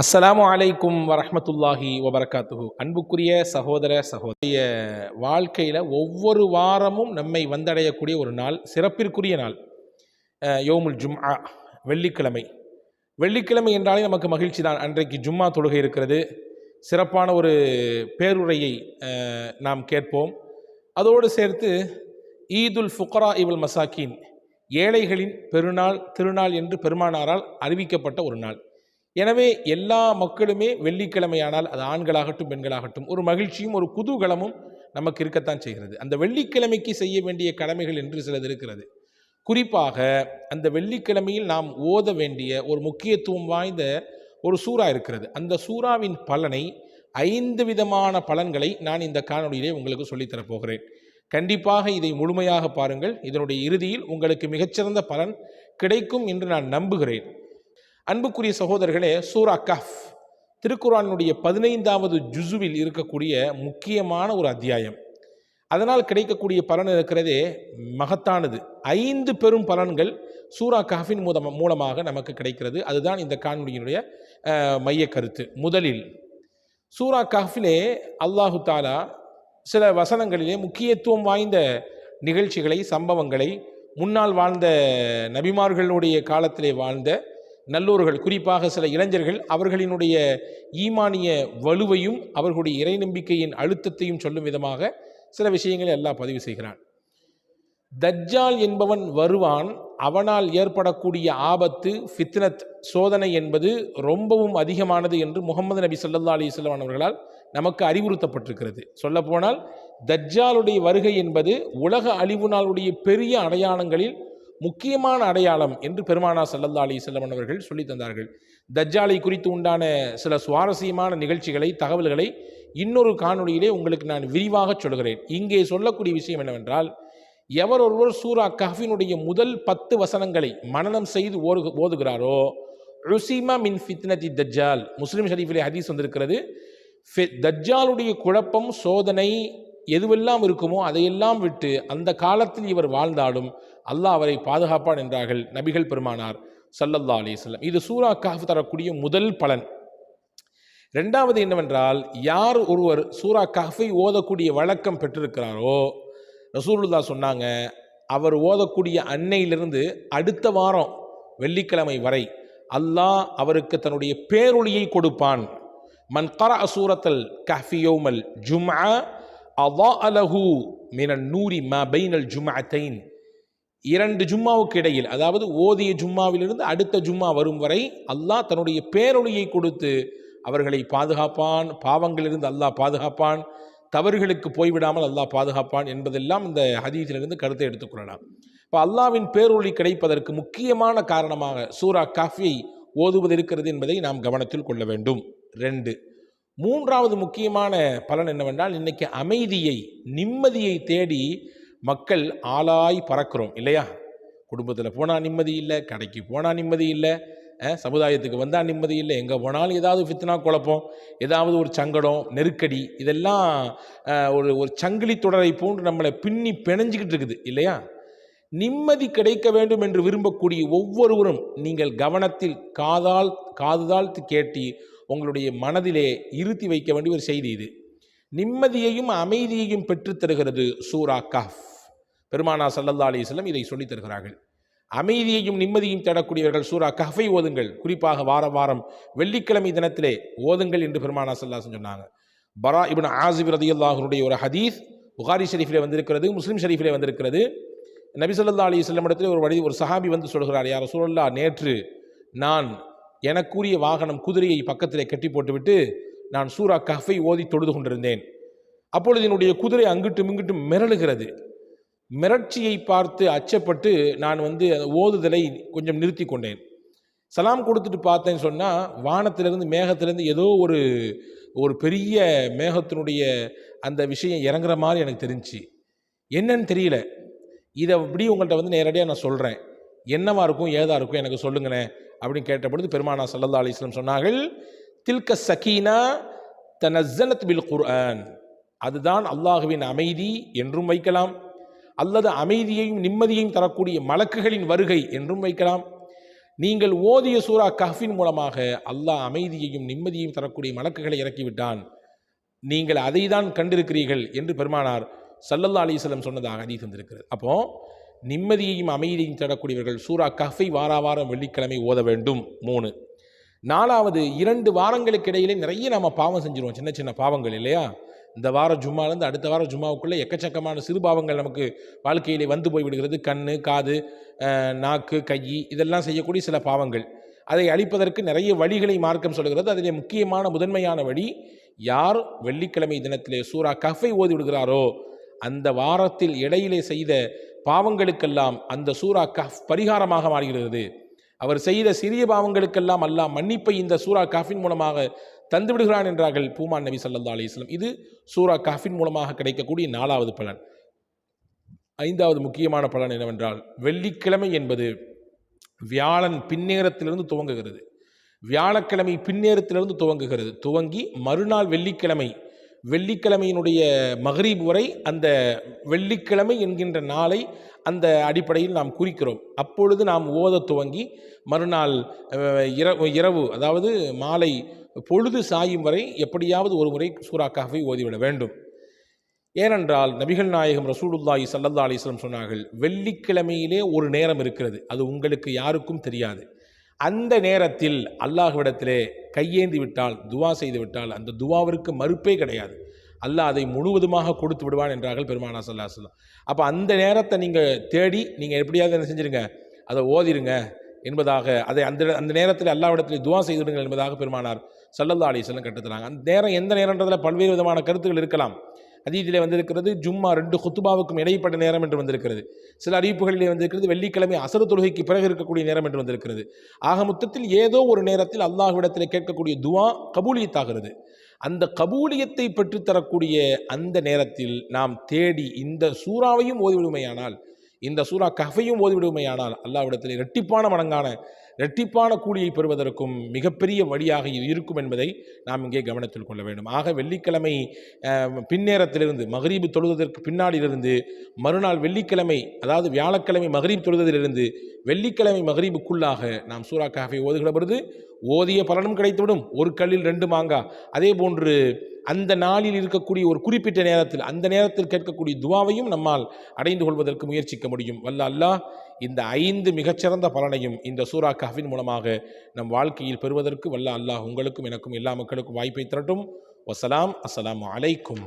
அஸ்ஸலாமு அலைக்கும் வரஹ்மத்துல்லாஹி வபரகாத்துஹு. அன்புக்குரிய சகோதர சகோதரிய வாழ்க்கையில் ஒவ்வொரு வாரமும் நம்மை வந்தடையக்கூடிய ஒரு நாள், சிறப்பிற்குரிய நாள் யோமுல் ஜும்ஆ, வெள்ளிக்கிழமை. வெள்ளிக்கிழமை என்றாலே நமக்கு மகிழ்ச்சி தான். அன்றைக்கு ஜும்மா தொழுகை இருக்கிறது, சிறப்பான ஒரு பேருரையை நாம் கேட்போம். அதோடு சேர்த்து ஈதுல் ஃபுக்ரா இவல் மசாக்கீன், ஏழைகளின் பெருநாள், திருநாள் என்று பெருமானாரால் அறிவிக்கப்பட்ட ஒரு நாள். எனவே எல்லா மக்களுமே வெள்ளிக்கிழமையானால் அது ஆண்களாகட்டும் பெண்களாகட்டும் ஒரு மகிழ்ச்சியும் ஒரு குதூகலமும் நமக்கு இருக்கத்தான் செய்கிறது. அந்த வெள்ளிக்கிழமைக்கு செய்ய வேண்டிய கடமைகள் என்று சிலது இருக்கிறது. குறிப்பாக அந்த வெள்ளிக்கிழமையில் நாம் ஓத வேண்டிய ஒரு முக்கியத்துவம் வாய்ந்த ஒரு சூறா இருக்கிறது. அந்த சூறாவின் பலனை 5 விதமான பலன்களை நான் இந்த காணொலியிலே உங்களுக்கு சொல்லித்தரப் போகிறேன். கண்டிப்பாக இதை முழுமையாக பாருங்கள். இதனுடைய இறுதியில் உங்களுக்கு மிகச்சிறந்த பலன் கிடைக்கும் என்று நான் நம்புகிறேன். அன்புக்குரிய சகோதரர்களே, சூரா கஹ்ஃப் திருக்குர்ஆனுடைய 15வது ஜுசுவில் இருக்கக்கூடிய முக்கியமான ஒரு அத்தியாயம். அதனால் கிடைக்கக்கூடிய பலன் இருக்கிறதே மகத்தானது. 5 பெரும் பலன்கள் சூரா கஹ்ஃபின் மூலமாக நமக்கு கிடைக்கிறது. அதுதான் இந்த காணொலியினுடைய மைய கருத்து. முதலில் சூரா கஹ்ஃபிலே அல்லாஹு தாலா சில வசனங்களிலே முக்கியத்துவம் வாய்ந்த நிகழ்ச்சிகளை, சம்பவங்களை, முன்னால் வாழ்ந்த நபிமார்களுடைய காலத்திலே வாழ்ந்த நல்லோர்கள், குறிப்பாக சில இளைஞர்கள், அவர்களினுடைய ஈமானிய வலுவையும் அவர்களுடைய இறை நம்பிக்கையின் அழுத்தத்தையும் சொல்லும் விதமாக சில விஷயங்களை அல்லாஹ் பதிவு செய்கிறான். தஜ்ஜால் என்பவன் வருவான், அவனால் ஏற்படக்கூடிய ஆபத்து, ஃபித்னத், சோதனை என்பது ரொம்பவும் அதிகமானது என்று முகமது நபி ஸல்லல்லாஹு அலைஹி வஸல்லம் அவர்களால் நமக்கு அறிவுறுத்தப்பட்டிருக்கிறது. சொல்லப்போனால் தஜ்ஜாலுடைய வருகை என்பது உலக அழிவு நாளுடைய பெரிய அடையாளங்களில் முக்கியமான அடையாளம் என்று பெருமானார் ஸல்லல்லாஹு அலைஹி வஸல்லம் அவர்கள் சொல்லி தந்தார்கள். தஜ்ஜாலை குறித்து உண்டான சில சுவாரஸ்யமான நிகழ்ச்சிகளை, தகவல்களை இன்னொரு காணொலியிலே உங்களுக்கு நான் விரிவாக சொல்கிறேன். இங்கே சொல்லக்கூடிய விஷயம் என்னவென்றால், எவர் ஒருவர் சூரா கஹ்ஃபினுடைய முதல் 10 வசனங்களை மனனம் செய்து ஓதுகிறாரோ, உஸிமா மின் ஃபித்னதி தஜ்ஜால், முஸ்லிம் ஷரீஃபிலே ஹதீஸ் வந்திருக்கிறது. தஜ்ஜாலுடைய குழப்பம், சோதனை எதுவெல்லாம் இருக்குமோ அதையெல்லாம் விட்டு அந்த காலத்தில் இவர் வாழ்ந்தாலும் அல்லாஹ் அவரை பாதுகாப்பான் என்றார்கள் நபிகள் பெருமானார் ஸல்லல்லாஹு அலைஹி வஸல்லம். இது சூரா கஹ்ஃப் தரக்கூடிய முதல் பலன். இரண்டாவது என்னவென்றால், யார் ஒருவர் சூரா கஹ்ஃபை ஓதக்கூடிய வழக்கம் பெற்றிருக்கிறாரோ, ரசூலுல்லாஹ் சொன்னாங்க, அவர் ஓதக்கூடிய அன்னையிலிருந்து அடுத்த வாரம் வெள்ளிக்கிழமை வரை அல்லாஹ் அவருக்கு தன்னுடைய பேரொளியை கொடுப்பான். மன் கரஅ சூரத்தல் கஹ்ஃபி யௌமல் ஜும்ஆ அதாஅ லஹு மினன் நூரி மா பைனல் ஜும்அத்தைன். 2 ஜும்மாவுக்கு இடையில், அதாவது ஓதிய ஜும்மாவிலிருந்து அடுத்த ஜும்மா வரும் வரை அல்லாஹ் தன்னுடைய பேரொளியை கொடுத்து அவர்களை பாதுகாப்பான், பாவங்களிலிருந்து அல்லாஹ் பாதுகாப்பான், தவறுகளுக்கு போய்விடாமல் அல்லாஹ் பாதுகாப்பான் என்பதெல்லாம் இந்த ஹதீஸிலிருந்து கருத்தை எடுத்துக்கொள்ளலாம். இப்போ அல்லாஹ்வின் பேரொளி கிடைப்பதற்கு முக்கியமான காரணமாக சூரா கஹ்ஃபை ஓதுவது இருக்கிறது என்பதை நாம் கவனத்தில் கொள்ள வேண்டும். 2. மூன்றாவது முக்கியமான பலன் என்னவென்றால், இன்னைக்கு அமைதியை, நிம்மதியை தேடி மக்கள் ஆளாய் பறக்கிறோம் இல்லையா? குடும்பத்தில் போனால் நிம்மதி இல்லை, கடைக்கு போனால் நிம்மதி இல்லை, சமுதாயத்துக்கு வந்தால் நிம்மதி இல்லை, எங்கே போனாலும் ஏதாவது ஃபித்னா குழப்பம், ஏதாவது ஒரு சங்கடம், நெருக்கடி, இதெல்லாம் ஒரு சங்கிலி தொடரை போன்று நம்மளை பின்னி பிணைஞ்சிக்கிட்டு இருக்குது இல்லையா? நிம்மதி கிடைக்க வேண்டும் என்று விரும்பக்கூடிய ஒவ்வொருவரும் நீங்கள் கவனத்தில் காதுதாழ்த்து கேட்டி உங்களுடைய மனதிலே இருத்தி வைக்க வேண்டிய ஒரு செய்தி இது. நிம்மதியையும் அமைதியையும் பெற்றுத் தருகிறது சூரா கஹ்ஃப். பெருமானார் ஸல்லல்லாஹு அலைஹி வஸல்லம் இதை சொல்லித் தருகிறார்கள். அமைதியையும் நிம்மதியையும் தேடக்கூடியவர்கள் சூரா கஹ்ஃபை ஓதுங்கள். குறிப்பாக வாரம் வெள்ளிக்கிழமை தினத்திலே ஓதுங்கள் என்று பெருமானார் ஸல்லல்லாஹு அலைஹி வஸல்லம் சொன்னாங்க. பரா இப்னு ஆஸிப் ரலியல்லாஹு அன்ஹுடைய ஒரு ஹதீஸ் புகாரி ஷரீஃபிலே வந்திருக்கிறது, முஸ்லிம் ஷரீஃபிலே வந்திருக்கிறது. நபி ஸல்லல்லாஹு அலைஹி வஸல்லம் இடத்திலே ஒரு சஹாபி வந்து சொல்கிறார், யா ரசூலல்லாஹ், நேற்று நான் எனக்குரிய வாகனம் குதிரையை பக்கத்திலே கட்டி போட்டுவிட்டு நான் சூரா கஹ்ஃபை ஓதி தொழுது கொண்டிருந்தேன். அப்பொழுது என்னுடைய குதிரை அங்கிட்டும் இங்கிட்டும் மிரளுகிறது. மிரட்சியை பார்த்து அச்சப்பட்டு நான் ஓதுதலை கொஞ்சம் நிறுத்தி கொண்டேன். சலாம் கொடுத்துட்டு பார்த்தேன்னு சொன்னால், வானத்திலிருந்து மேகத்திலிருந்து ஏதோ ஒரு பெரிய மேகத்தினுடைய அந்த விஷயம் இறங்குற மாதிரி எனக்கு தெரிஞ்சிச்சு. என்னன்னு தெரியல. இதை அப்படி உங்கள்கிட்ட நேரடியாக நான் சொல்கிறேன், என்னவா இருக்கும், ஏதா இருக்கும், எனக்கு சொல்லுங்களேன் அப்படின்னு கேட்டபொழுது பெருமானார் ஸல்லல்லாஹு அலைஹி வஸல்லம் சொன்னார்கள், தில்க சகீனா தனஸ்ஸலத் பில் குர்ஆன். அதுதான் அல்லாஹுவின் அமைதி என்றும் வைக்கலாம், அல்லது அமைதியையும் நிம்மதியையும் தரக்கூடிய மலக்குகளின் வருகை என்றும் வைக்கலாம். நீங்கள் ஓதிய சூரா கஹ்ஃபின் மூலமாக அல்லாஹ் அமைதியையும் நிம்மதியையும் தரக்கூடிய மலக்குகளை இறக்கிவிட்டான், நீங்கள் அதை தான் கண்டிருக்கிறீர்கள் என்று பெருமானார் ஸல்லல்லாஹு அலைஹி வஸல்லம் சொன்னதாக ஹதீஸ் வந்திருக்கிறது. அப்போ நிம்மதியையும் அமைதியையும் தரக்கூடியவர்கள் சூரா கஹ்ஃபை வாரம் வெள்ளிக்கிழமை ஓத வேண்டும். 3. 4வது 2 வாரங்களுக்கு இடையிலே நிறைய நம்ம பாவம் செஞ்சிருவோம், சின்ன சின்ன பாவங்கள் இல்லையா? இந்த வாரம் ஜும்மாலேருந்து அடுத்த வாரம் ஜும்மாவுக்குள்ளே எக்கச்சக்கமான சிறு பாவங்கள் நமக்கு வாழ்க்கையிலே வந்து போய் விடுகிறது. கண்ணு, காது, நாக்கு, கை இதெல்லாம் செய்யக்கூடிய சில பாவங்கள். அதை அழிப்பதற்கு நிறைய வழிகளை மார்க்கம் சொல்கிறது. அதிலே முக்கியமான முதன்மையான வழி, யார் வெள்ளிக்கிழமை தினத்திலே சூரா கஹ்ஃபை ஓதி விடுகிறாரோ அந்த வாரத்தில் இடையிலே செய்த பாவங்களுக்கெல்லாம் அந்த சூரா கஹ்ஃப் பரிகாரமாக மாறுகிறது. அவர் செய்த சிறிய பாவங்களுக்கெல்லாம் அல்லாஹ் மன்னிப்பை இந்த சூரா கஹ்ஃபின் மூலமாக தந்து விடுகிறான் என்றார்கள் பூமான் நபி ஸல்லல்லாஹு அலைஹி வஸல்லம். இது சூரா கஹ்ஃபின் மூலமாக கிடைக்கக்கூடிய 4வது பலன். 5வது முக்கியமான பலன் என்னவென்றால், வெள்ளிக்கிழமை என்பது வியாழன் பின்னேரத்திலிருந்து துவங்குகிறது. வியாழக்கிழமை பின்னேரத்திலிருந்து துவங்கி மறுநாள் வெள்ளிக்கிழமையினுடைய மக்ரிப் வரை அந்த வெள்ளிக்கிழமை என்கின்ற நாளை அந்த அடிப்படையில் நாம் குறிக்கிறோம். அப்பொழுது நாம் ஓத துவங்கி மறுநாள் இரவு அதாவது மாலை பொழுது சாயும் வரை எப்படியாவது ஒரு முறை சூரா கஹ்ஃபை ஓதிவிட வேண்டும். ஏனென்றால் நபிகள் நாயகம் ரசூலுல்லாஹி ஸல்லல்லாஹு அலைஹி வஸல்லம் சொன்னார்கள், வெள்ளிக்கிழமையிலே ஒரு நேரம் இருக்கிறது, அது உங்களுக்கு யாருக்கும் தெரியாது. அந்த நேரத்தில் அல்லாஹ்விடத்திலே கையேந்தி விட்டால், துவா செய்து விட்டால் அந்த துவாவிற்கு மறுப்பே கிடையாது. அல்லாஹ் அதை முழுவதுமாக கொடுத்து விடுவான் என்றார்கள் பெருமானார் ஸல்லல்லாஹு அலைஹி வஸல்லம். அப்போ அந்த நேரத்தை நீங்கள் தேடி நீங்கள் எப்படியாவது என்ன செஞ்சிருங்க, அதை ஓதிருங்க என்பதாக, அதை அந்த நேரத்தில் அல்லாஹ்விடத்தில் துவா செய்துவிடுங்கள் என்பதாக பெருமானார் ஸல்லல்லாஹு அலைஹி வஸல்லம் கற்றுத்தராங்க. அந்த நேரம் எந்த நேரன்றதில் பல்வேறு விதமான கருத்துக்கள் இருக்கலாம். ஹதீஸிலே வந்திருக்கிறது ஜும்மா 2 குத்துபாவுக்கும் இடைப்பட்ட நேரம் என்று வந்திருக்கிறது. சில அறிவிப்புகளிலே வந்திருக்கிறது வெள்ளிக்கிழமை அசர் தொழுகைக்கு பிறகு இருக்கக்கூடிய நேரம் என்று வந்திருக்கிறது. ஆக மொத்தத்தில் ஏதோ ஒரு நேரத்தில் அல்லாஹ்விடத்தில் கேட்கக்கூடிய துவா கபூலியத்தாகிறது. அந்த கபூலியத்தை பெற்றுத்தரக்கூடிய அந்த நேரத்தில் நாம் தேடி இந்த சூறாவையும் ஓதிவிடுமையானால், இந்த சூரா கஹ்ஃபையும் ஓதிவிடுமையானால் அல்லாஹ்விடத்தில் இரட்டிப்பான கூலியை பெறுவதற்கும் மிகப்பெரிய வழியாக இது இருக்கும் என்பதை நாம் இங்கே கவனத்தில் கொள்ள வேண்டும். ஆக வெள்ளிக்கிழமை பின்னேரத்திலிருந்து மக்ரீப் தொழுவதற்கு பின்னாடியிலிருந்து மறுநாள் வெள்ளிக்கிழமை அதாவது வியாழக்கிழமை மக்ரீப் தொழுவதிலிருந்து வெள்ளிக்கிழமை மக்ரீபுக்குள்ளாக நாம் சூரா கஹ்ஃபை ஓதுகிற பொழுது ஓதிய பலனும் கிடைத்துவிடும், ஒரு கல்லில் 2 மாங்காய். அதே போன்று அந்த நாளில் இருக்கக்கூடிய ஒரு குறிப்பிட்ட நேரத்தில் அந்த நேரத்தில் கேட்கக்கூடிய துவாவையும் நம்மால் அடைந்து கொள்வதற்கு முயற்சிக்க முடியும். வல்ல அல்லாஹ் இந்த 5 மிகச்சிறந்த பலனையும் இந்த சூரா கஹ்ஃபின் மூலமாக நம் வாழ்க்கையில் பெறுவதற்கு வல்ல அல்லாஹ் உங்களுக்கும் எனக்கும் எல்லா மக்களுக்கும் வாய்ப்பை தரட்டும். வஸ்ஸலாம். அஸ்ஸலாமு அலைக்கும்.